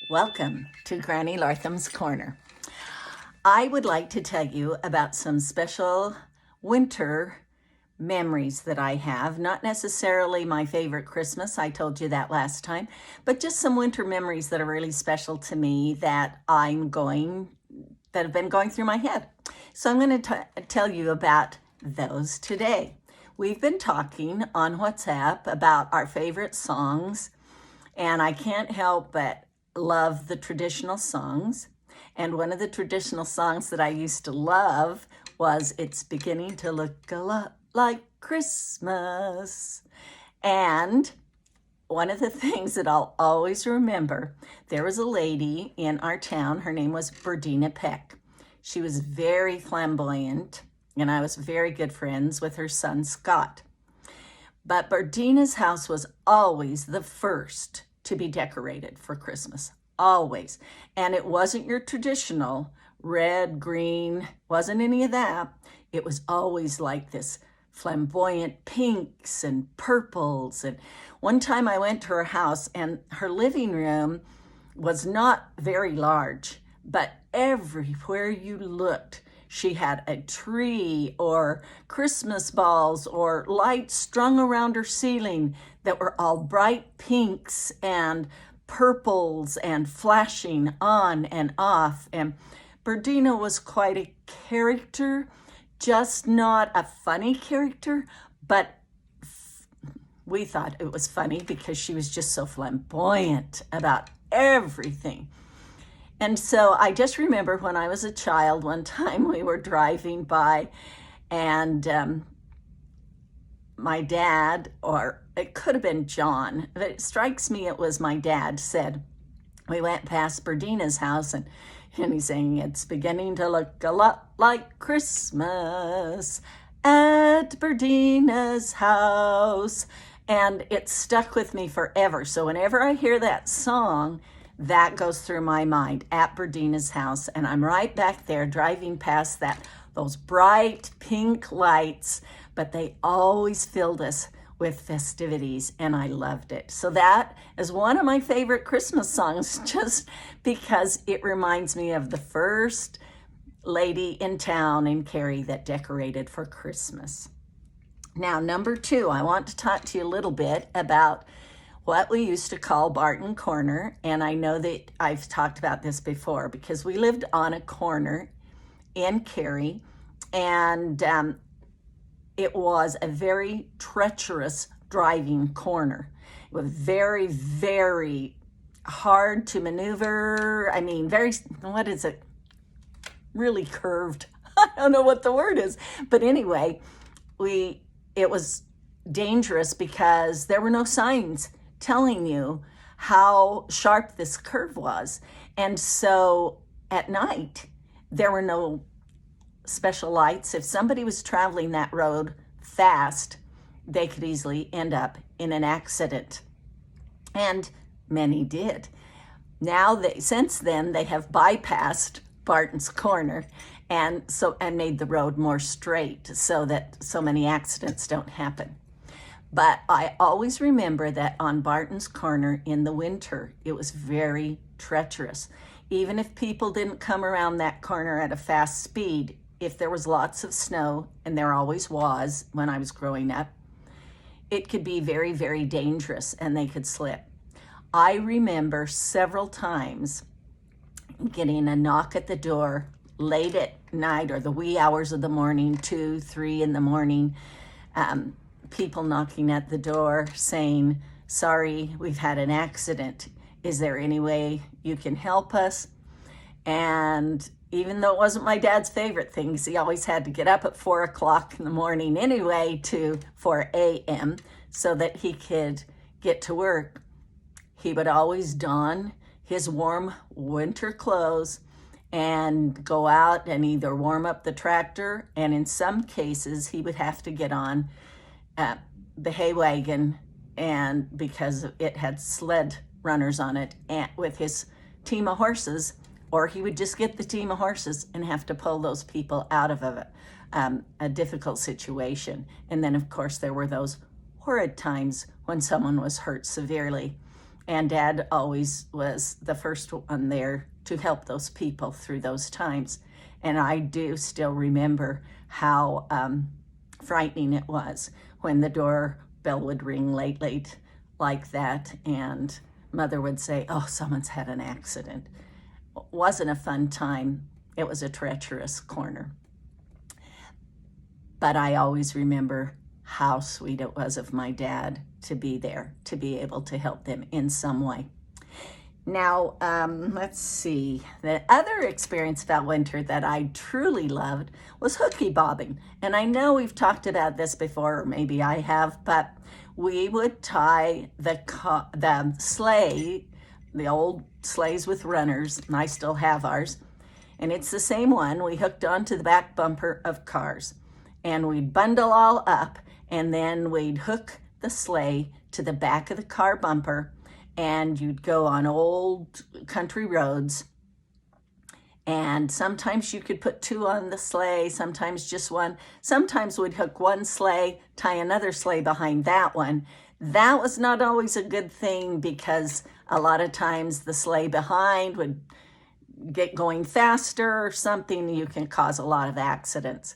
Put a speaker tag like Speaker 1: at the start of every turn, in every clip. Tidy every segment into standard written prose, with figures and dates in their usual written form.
Speaker 1: Welcome to Granny Larthum's Corner. I would like to tell you about some special winter memories that I have. Not necessarily my favorite Christmas, I told you that last time, but just some winter memories that are really special to me that have been going through my head. So I'm going to tell you about those today. We've been talking on WhatsApp about our favorite songs, and I can't help but love the traditional songs. And one of the traditional songs that I used to love was It's Beginning to Look a Lot Like Christmas. And one of the things that I'll always remember, there was a lady in our town, her name was Berdina Peck. She was very flamboyant, and I was very good friends with her son, Scott. But Berdina's house was always the first to be decorated for Christmas, always. And it wasn't your traditional red, green, wasn't any of that. It was always like this flamboyant pinks and purples. And one time I went to her house, and her living room was not very large, but everywhere you looked, she had a tree or Christmas balls or lights strung around her ceiling that were all bright pinks and purples and flashing on and off. And Berdina was quite a character, just not a funny character, but we thought it was funny because she was just so flamboyant about everything. And so I just remember when I was a child, one time we were driving by, and my dad, or it could have been John, but it strikes me it was my dad, said, we went past Berdina's house, and he's saying, it's beginning to look a lot like Christmas at Berdina's house. And it stuck with me forever. So whenever I hear that song, that goes through my mind, at Berdina's house. And I'm right back there driving past those bright pink lights, but they always filled us with festivities, and I loved it. So that is one of my favorite Christmas songs, just because it reminds me of the first lady in town in Cary that decorated for Christmas. Now, number 2, I want to talk to you a little bit about what we used to call Barton Corner. And I know that I've talked about this before because we lived on a corner in Cary, and it was a very treacherous driving corner. It was very, very hard to maneuver. I mean, really curved. I don't know what the word is. But anyway, it was dangerous because there were no signs telling you how sharp this curve was. And so at night, there were no special lights. If somebody was traveling that road fast, they could easily end up in an accident. And many did. Since then, they have bypassed Barton's Corner and made the road more straight so that so many accidents don't happen. But I always remember that on Barton's Corner in the winter, it was very treacherous. Even if people didn't come around that corner at a fast speed, if there was lots of snow, and there always was when I was growing up, it could be very, very dangerous and they could slip. I remember several times getting a knock at the door late at night or the wee hours of the morning, 2, 3 in the morning, people knocking at the door saying, sorry, we've had an accident. Is there any way you can help us? And even though it wasn't my dad's favorite thing, because he always had to get up at 4 o'clock in the morning anyway, to 4 a.m. so that he could get to work, he would always don his warm winter clothes and go out and either warm up the tractor, and in some cases he would have to get on the hay wagon, and because it had sled runners on it, and with his team of horses, or he would just get the team of horses and have to pull those people out of a difficult situation. And then, of course, there were those horrid times when someone was hurt severely And Dad always was the first one there to help those people through those times. And I do still remember how frightening it was when the doorbell would ring late like that, and Mother would say, oh, someone's had an accident. It wasn't a fun time. It was a treacherous corner. But I always remember how sweet it was of my dad to be there, to be able to help them in some way. Now, let's see. The other experience about winter that I truly loved was hooky bobbing. And I know we've talked about this before, or maybe I have, but we would tie the sleigh, the old sleighs with runners, and I still have ours, and it's the same one, we hooked onto the back bumper of cars. And we'd bundle all up, and then we'd hook the sleigh to the back of the car bumper, and you'd go on old country roads, and sometimes you could put two on the sleigh, sometimes just one. Sometimes we'd hook one sleigh, tie another sleigh behind that one. That was not always a good thing, because a lot of times the sleigh behind would get going faster or something. You can cause a lot of accidents.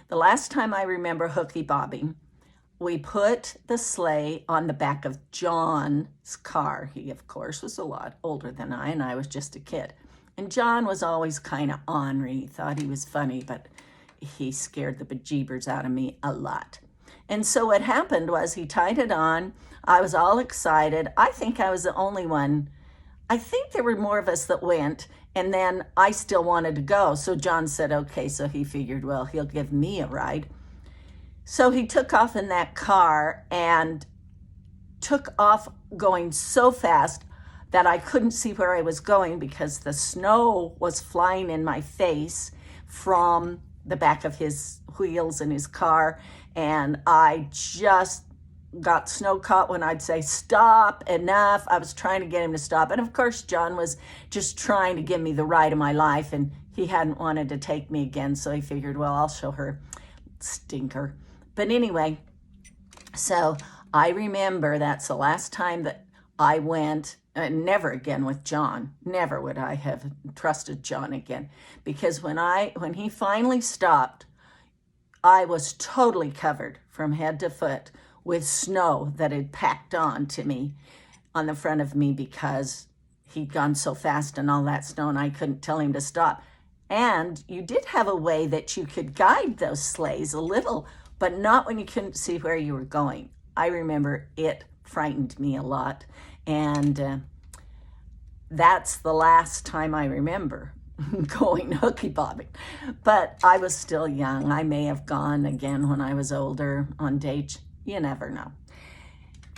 Speaker 1: The last time I remember hooky bobbing, we put the sleigh on the back of John's car. He, of course, was a lot older than I, and I was just a kid. And John was always kind of ornery, thought he was funny, but he scared the bejeebers out of me a lot. And so what happened was he tied it on. I was all excited. I think I was the only one. I think there were more of us that went, and then I still wanted to go. So John said, okay, so he figured, well, he'll give me a ride. So he took off in that car and took off going so fast that I couldn't see where I was going, because the snow was flying in my face from the back of his wheels in his car. And I just got snow caught when I'd say, stop, enough. I was trying to get him to stop. And of course, John was just trying to give me the ride of my life, and he hadn't wanted to take me again. So he figured, well, I'll show her, stinker. But anyway, so I remember that's the last time that I went, never again with John. Never would I have trusted John again, because when he finally stopped, I was totally covered from head to foot with snow that had packed on to me on the front of me, because he'd gone so fast and all that snow, and I couldn't tell him to stop. And you did have a way that you could guide those sleighs a little, but not when you couldn't see where you were going. I remember it frightened me a lot. And that's the last time I remember going hooky bobbing. But I was still young. I may have gone again when I was older on dates. You never know.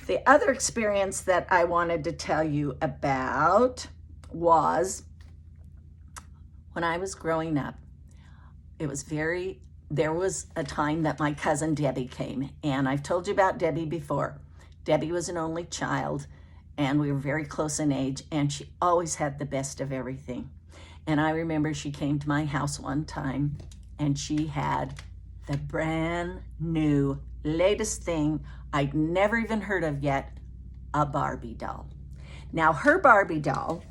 Speaker 1: The other experience that I wanted to tell you about was when I was growing up. There was a time that my cousin Debbie came, and I've told you about Debbie before. Debbie was an only child, and we were very close in age, and she always had the best of everything. And I remember she came to my house one time, and she had the brand new, latest thing I'd never even heard of yet, a Barbie doll. Now, her Barbie doll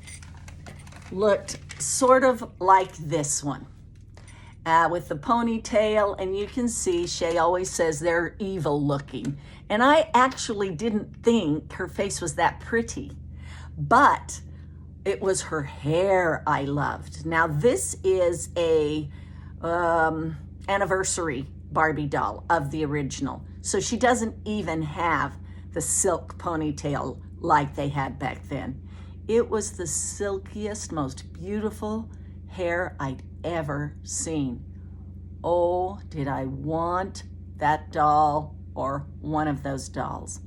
Speaker 1: looked sort of like this one, with the ponytail, and you can see Shay always says they're evil looking. And I actually didn't think her face was that pretty, but it was her hair I loved. Now, this is a anniversary Barbie doll of the original. So she doesn't even have the silk ponytail like they had back then. It was the silkiest, most beautiful hair I'd ever seen. Oh, did I want that doll or one of those dolls.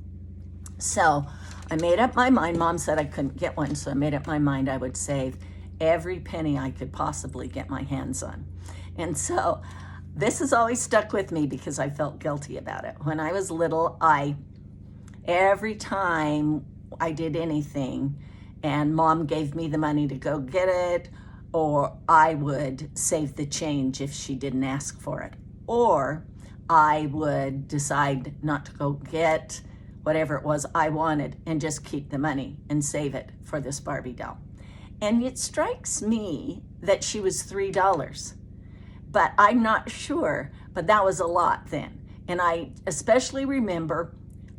Speaker 1: So I made up my mind. Mom said I couldn't get one, so I made up my mind I would save every penny I could possibly get my hands on. And so this has always stuck with me because I felt guilty about it. When I was little, every time I did anything and Mom gave me the money to go get it, or I would save the change if she didn't ask for it, or I would decide not to go get whatever it was I wanted, and just keep the money and save it for this Barbie doll. And it strikes me that she was $3, but I'm not sure, but that was a lot then. And I especially remember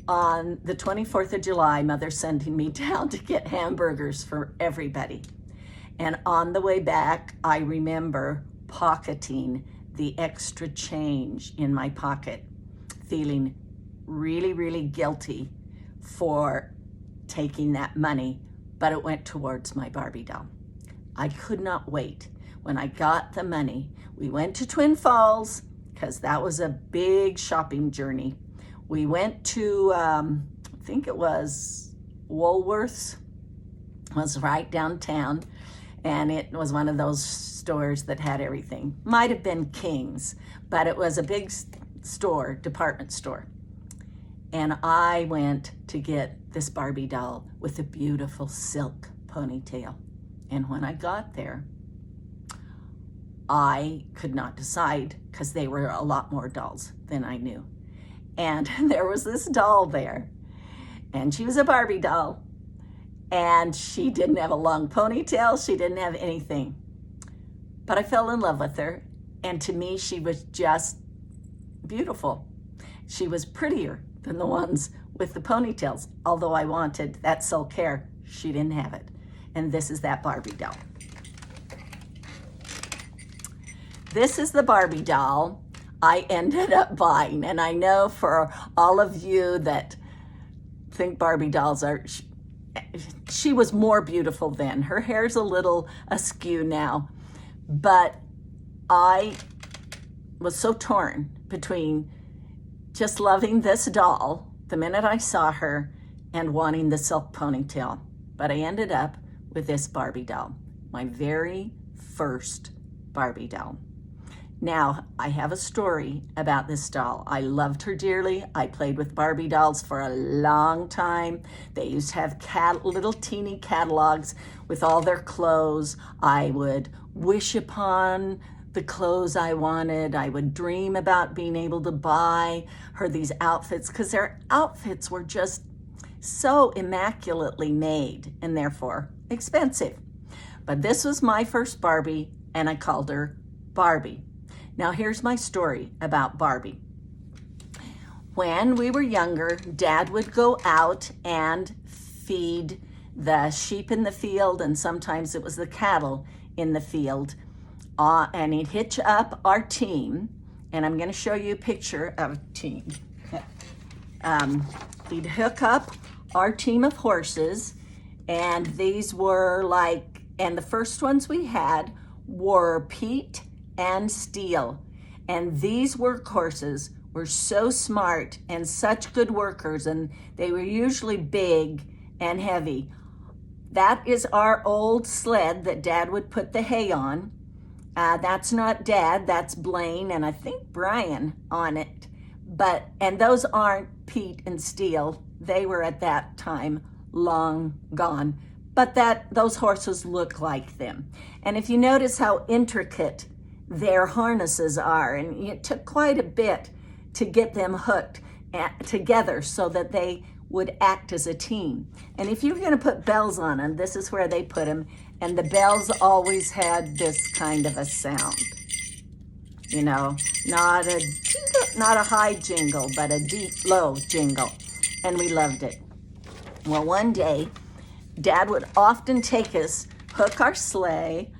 Speaker 1: on the 24th of July, Mother sending me down to get hamburgers for everybody. And on the way back, I remember pocketing the extra change in my pocket, feeling really, really guilty for taking that money, but it went towards my Barbie doll. I could not wait. When I got the money, we went to Twin Falls, because that was a big shopping journey. We went to, I think it was Woolworth's, was right downtown, and it was one of those stores that had everything. Might have been King's, but it was a big store, department store. And I went to get this Barbie doll with a beautiful silk ponytail. And when I got there, I could not decide, because they were a lot more dolls than I knew. And there was this doll there, and she was a Barbie doll, and she didn't have a long ponytail, she didn't have anything. But I fell in love with her, and to me, she was just beautiful. She was prettier than the ones with the ponytails, although I wanted that silk hair. She didn't have it. And this is that Barbie doll. This is the Barbie doll I ended up buying. And I know for all of you that think Barbie dolls are, she was more beautiful then. Her hair's a little askew now. But I was so torn between just loving this doll the minute I saw her and wanting the silk ponytail. But I ended up with this Barbie doll, my very first Barbie doll. Now, I have a story about this doll. I loved her dearly. I played with Barbie dolls for a long time. They used to have little teeny catalogs with all their clothes. I would wish upon the clothes I wanted. I would dream about being able to buy her these outfits, because their outfits were just so immaculately made and therefore expensive. But this was my first Barbie, and I called her Barbie. Now here's my story about Barbie. When we were younger, Dad would go out and feed the sheep in the field, and sometimes it was the cattle in the field. And he'd hitch up our team, and I'm going to show you a picture of a team. He'd hook up our team of horses, and these were and the first ones we had were Pete and Steel. And these workhorses were so smart and such good workers, and they were usually big and heavy. That is our old sled that Dad would put the hay on. That's not Dad, that's Blaine and I think Brian on it. And those aren't Pete and Steel. They were at that time long gone. But those horses look like them. And if you notice how intricate their harnesses are, and it took quite a bit to get them hooked together so that they would act as a team. And if you're going to put bells on them, this is where they put them, and the bells always had this kind of a sound. You know, not a high jingle, but a deep, low jingle. And we loved it. Well, one day, Dad would often take us, hook our sleigh,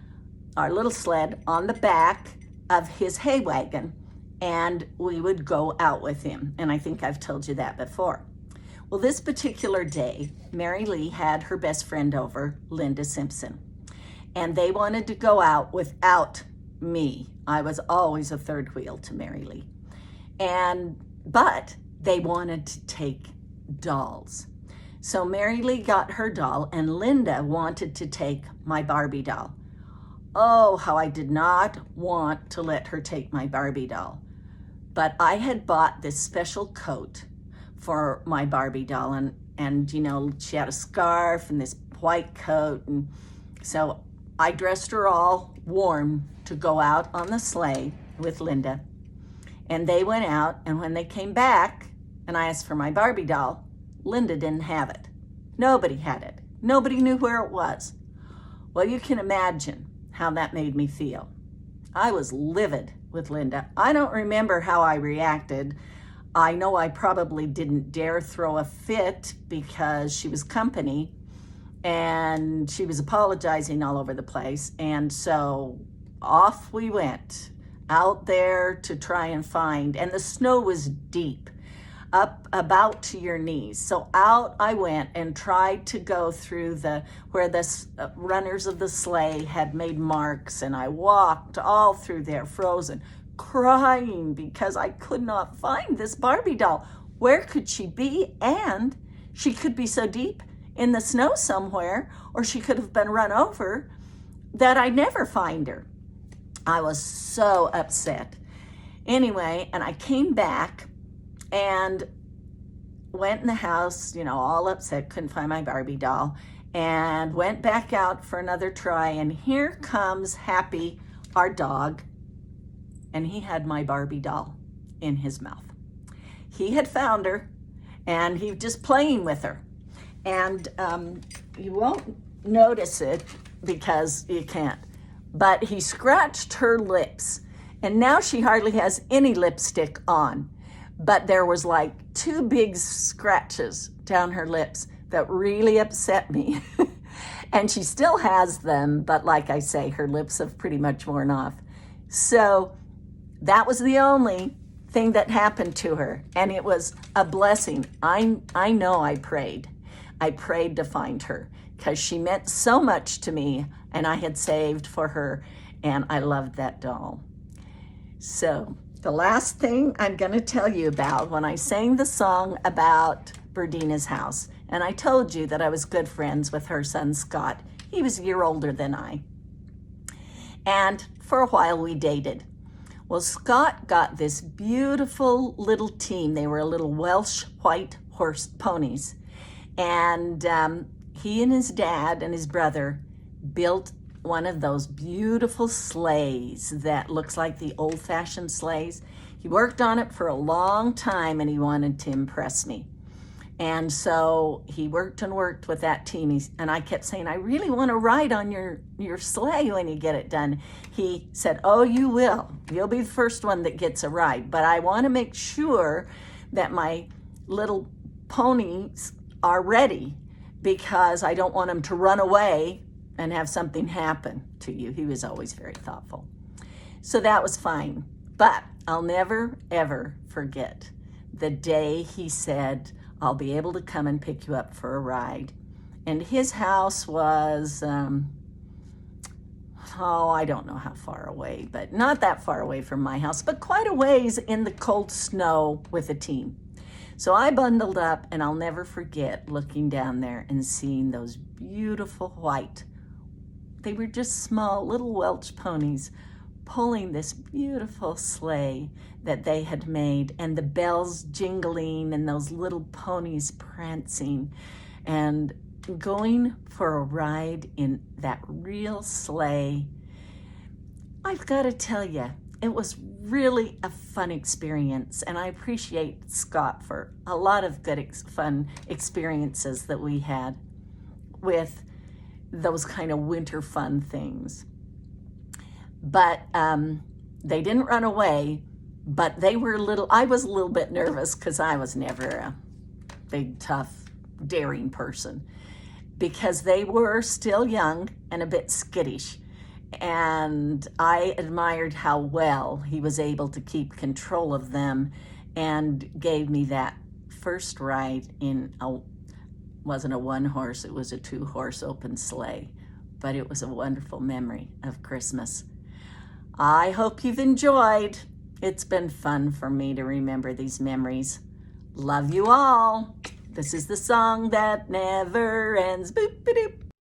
Speaker 1: our little sled, on the back of his hay wagon, and we would go out with him. And I think I've told you that before. Well, this particular day, Mary Lee had her best friend over, Linda Simpson, and they wanted to go out without me. I was always a third wheel to Mary Lee. But they wanted to take dolls. So Mary Lee got her doll, and Linda wanted to take my Barbie doll. Oh, how I did not want to let her take my Barbie doll. But I had bought this special coat for my Barbie doll, and you know, she had a scarf and this white coat, and so I dressed her all warm to go out on the sleigh with Linda. And they went out, and when they came back and I asked for my Barbie doll, Linda didn't have it. Nobody had it. Nobody knew where it was. Well, you can imagine how that made me feel. I was livid with Linda. I don't remember how I reacted. I know I probably didn't dare throw a fit because she was company and she was apologizing all over the place. And so off we went out there to try and find, and the snow was deep, up about to your knees. So out I went and tried to go through where the runners of the sleigh had made marks, and I walked all through there frozen, crying because I could not find this Barbie doll. Where could she be? And she could be so deep in the snow somewhere, or she could have been run over, that I'd never find her. I was so upset. Anyway, and I came back and went in the house, all upset, couldn't find my Barbie doll, and went back out for another try. And here comes Happy, our dog, and he had my Barbie doll in his mouth. He had found her, and he was just playing with her. And you won't notice it because you can't, but he scratched her lips, and now she hardly has any lipstick on. But there was like 2 big scratches down her lips that really upset me. And she still has them, but like I say, her lips have pretty much worn off. So that was the only thing that happened to her, and it was a blessing. I know I prayed. I prayed to find her because she meant so much to me, and I had saved for her, and I loved that doll. So the last thing I'm going to tell you about, when I sang the song about Berdina's house, and I told you that I was good friends with her son, Scott. He was a year older than I. And for a while we dated. Well, Scott got this beautiful little team. They were little Welsh white horse ponies. And he and his dad and his brother built one of those beautiful sleighs that looks like the old-fashioned sleighs. He worked on it for a long time, and he wanted to impress me. And so he worked and worked with that team. And I kept saying, I really want to ride on your sleigh when you get it done. He said, oh, you will. You'll be the first one that gets a ride. But I want to make sure that my little ponies are ready, because I don't want them to run away and have something happen to you. He was always very thoughtful. So that was fine. But I'll never, ever forget the day he said, I'll be able to come and pick you up for a ride. And his house was, I don't know how far away, but not that far away from my house, but quite a ways in the cold snow with a team. So I bundled up, and I'll never forget looking down there and seeing those beautiful white, they were just small little Welsh ponies pulling this beautiful sleigh that they had made, and the bells jingling and those little ponies prancing and going for a ride in that real sleigh. I've got to tell you, it was really a fun experience, and I appreciate Scott for a lot of good fun experiences that we had with those kind of winter fun things. But they didn't run away, but they were I was a little bit nervous because I was never a big, tough, daring person, because they were still young and a bit skittish. And I admired how well he was able to keep control of them, and gave me that first ride in wasn't a 1-horse, it was a 2-horse open sleigh. But it was a wonderful memory of Christmas. I hope you've enjoyed. It's been fun for me to remember these memories. Love you all. This is the song that never ends. Boop, boop, boop.